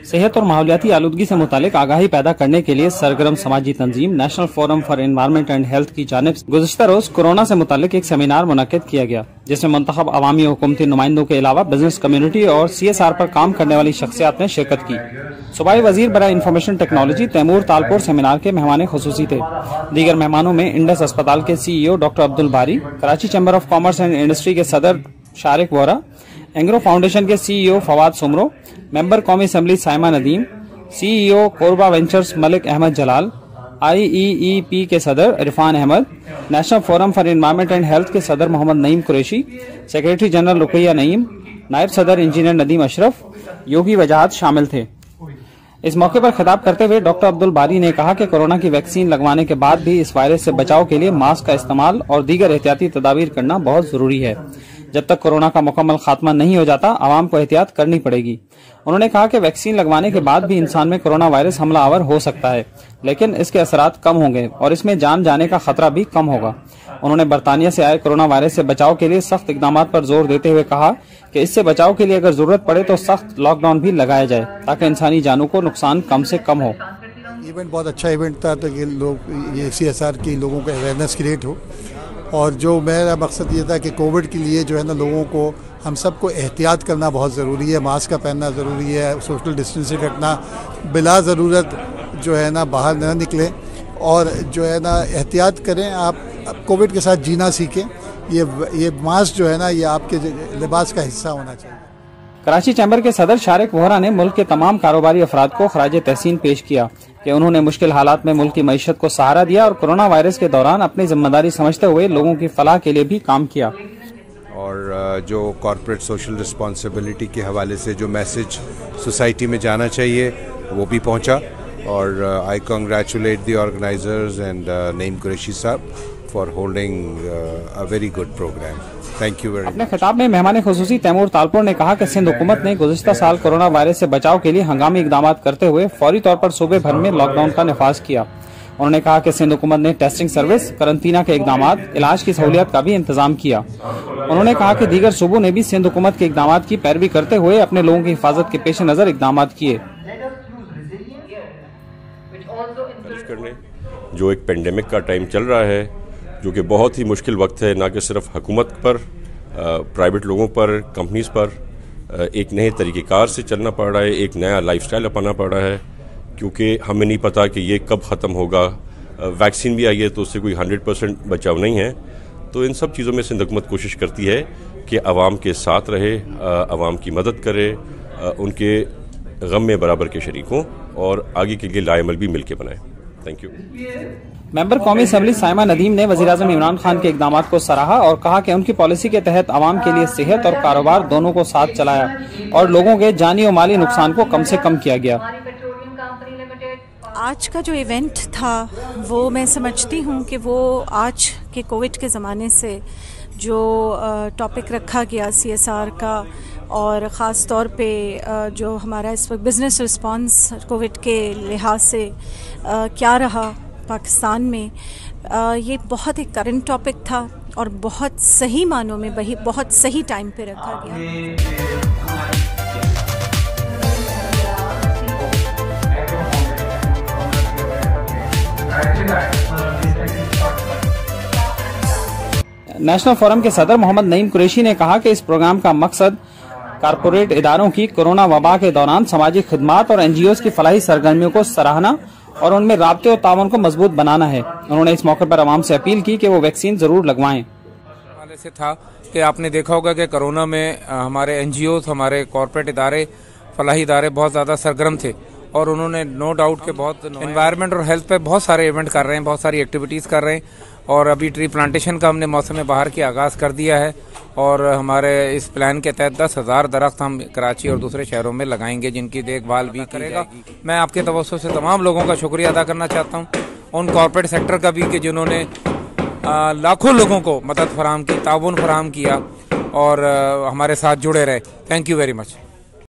सेहत और माहौलियाती आलूदगी से मुतालिक आगाही पैदा करने के लिए सरगर्म समाजी तंजीम national forum for environment and health की जानिब से गुज़िश्ता रोज कोरोना से मुतालिक एक सेमिनार मुनक्किद किया गया, जिसमें मुंतखब अवामी हुकूमती नुमाइंदों के अलावा बिजनेस कम्युनिटी और CSR पर काम करने वाली शख्सियात ने शिरकत की। सूबाई वजीर बराए information technology Taimur Talpur seminar के मेहमान खुसूसी थे। दीगर मेहमानों में इंडस अस्पताल के CEO doctor Abdul Bari, Karachi chamber of commerce and industry के सदर शारिक वोरा, एंग्रो फाउंडेशन के CEO फवाद सुमरो, मेंबर कौमी assembly Saima Nadeem, CEO Korba ventures Malik Ahmed Jalal, IEEP के सदर Irfan Ahmed, national forum for environment and health के सदर मोहम्मद नईम कुरैशी, सेक्रेटरी जनरल रुकैया नईम, नायब सदर इंजीनियर नदीम अशरफ, योगी वजाहत शामिल थे। इस मौके पर खिताब करते हुए डॉक्टर अब्दुल बारी ने कहा कि कोरोना की वैक्सीन लगवाने के बाद भी इस वायरस से बचाव के लिए मास्क का इस्तेमाल और दीगर एहतियाती तदाबीर करना बहुत जरूरी है। जब तक कोरोना का मुकम्मल खात्मा नहीं हो जाता, आवाम को एहतियात करनी पड़ेगी। उन्होंने कहा कि वैक्सीन लगवाने के बाद भी इंसान में कोरोना वायरस हमला आवर हो सकता है, लेकिन इसके असरात कम होंगे और इसमें जान जाने का खतरा भी कम होगा। उन्होंने बरतानिया से आए कोरोना वायरस से बचाव के लिए सख्त इकदाम पर जोर देते हुए कहा कि इससे बचाव के लिए अगर जरूरत पड़े तो सख्त लॉकडाउन भी लगाया जाए, ताकि इंसानी जानों को नुकसान कम से कम हो। इवेंट बहुत अच्छा इवेंट था, तो ये CSR की लोगों को अवेयरनेस क्रिएट हो, और जो मेरा मकसद ये था कि कोविड के लिए जो है ना लोगों को हम सबको एहतियात करना बहुत ज़रूरी है, मास्क का पहनना ज़रूरी है, सोशल डिस्टेंसिंग रखना, बिला ज़रूरत जो है ना बाहर न निकलें और जो है ना एहतियात करें। आप कोविड के साथ जीना सीखें। ये मास्क जो है ना ये आपके लिबास का हिस्सा होना चाहिए। कराची चैम्बर के सदर शारिक वोहरा ने मुल्क के तमाम कारोबारी अफराद को खराज तहसीन पेश किया कि उन्होंने मुश्किल हालात में मुल्क की मईशत को सहारा दिया और कोरोना वायरस के दौरान अपनी जिम्मेदारी समझते हुए लोगों की फलाह के लिए भी काम किया। और जो कॉर्पोरेट सोशल रिस्पॉन्सिबिलिटी के हवाले से जो मैसेज सोसाइटी में जाना चाहिए वो भी पहुंचा, और I congratulate the organisers and Naeem Qureshi sahab for holding a very good programme. Thank you very much. अपने खिताब में मेहमान खुसूसी तैमूर तालपुर ने कहा कि सिंध हुकूमत ने गुज़िश्ता साल कोरोना वायरस से बचाव के लिए हंगामी इकदाम करते हुए फौरी तौर पर सूबे भर में लॉकडाउन का नफाज किया। उन्होंने कहा कि सिंध हुकूमत ने टेस्टिंग सर्विस, करंतना के इकदाम, इलाज की सहूलियत का भी इंतजाम किया। उन्होंने कहा कि दीगर सूबों ने भी सिंध हुकूमत के इकदाम की पैरवी करते हुए अपने लोगों की हिफाजत के पेश नज़र इकदाम किए। जो एक पेंडेमिक का टाइम चल रहा है, जो कि बहुत ही मुश्किल वक्त है, ना कि सिर्फ हुकूमत पर, प्राइवेट लोगों पर, कंपनीज पर एक नए तरीक़ेकार से चलना पड़ रहा है, एक नया लाइफस्टाइल अपनाना पड़ रहा है, क्योंकि हमें नहीं पता कि ये कब ख़त्म होगा। वैक्सीन भी आई है तो उससे कोई 100% बचाव नहीं है। तो इन सब चीज़ों में सिंध हुकूमत कोशिश करती है कि आवाम के साथ रहे, आवाम की मदद करे, उनके गम में बराबर के शरीक हों और आगे के लिए लाएमल भी मिल के बनाएँ। Thank you. मेंबर कौमी असम्बली साइमा नदीम ने वज़ीर-ए-आज़म इमरान खान के इकदाम को सराहा और कहा कि उनकी पॉलिसी के तहत आवाम के लिए सेहत और कारोबार दोनों को साथ चलाया और लोगों के जानी और माली नुकसान को कम से कम किया गया। आज का जो इवेंट था वो मैं समझती हूँ कि वो आज के कोविड के ज़माने से जो टॉपिक रखा गया CSR का, और ख़ास तौर पे जो हमारा इस वक्त बिज़नेस रिस्पांस कोविड के लिहाज से क्या रहा पाकिस्तान में, ये बहुत एक करंट टॉपिक था और बहुत सही मानों में बहुत सही टाइम पे रखा गया। नेशनल फोरम के सदर मोहम्मद नईम कुरैशी ने कहा कि इस प्रोग्राम का मकसद कारपोरेट इदारों की कोरोना वबा के दौरान समाजी खिदमात और NGOs की फलाही सरगर्मियों को सराहना और उनमें राब्ते और ताउन को मजबूत बनाना है। उन्होंने इस मौके पर आवाम से अपील की कि वो वैक्सीन जरूर लगवाएं। से था कि आपने देखा होगा कि कोरोना में हमारे NGOs, हमारे कॉर्पोरेट इदारे, फलाही इदारे बहुत ज़्यादा सरगर्म थे और उन्होंने नो डाउट के बहुत एनवायरनमेंट और हेल्थ पे बहुत सारे इवेंट कर रहे हैं, बहुत सारी एक्टिविटीज़ कर रहे हैं। और अभी ट्री प्लांटेशन का हमने मौसम बहार की आगाज़ कर दिया है और हमारे इस प्लान के तहत 10,000 दरख्त हम कराची और दूसरे शहरों में लगाएंगे, जिनकी देखभाल भी करेगा। मैं आपके तवज्जो से तमाम लोगों का शुक्रिया अदा करना चाहता हूँ, उन कॉर्पोरेट सेक्टर का भी कि जिन्होंने लाखों लोगों को मदद फराहम की, ताउन फराहम किया और हमारे साथ जुड़े रहे। Thank you very much.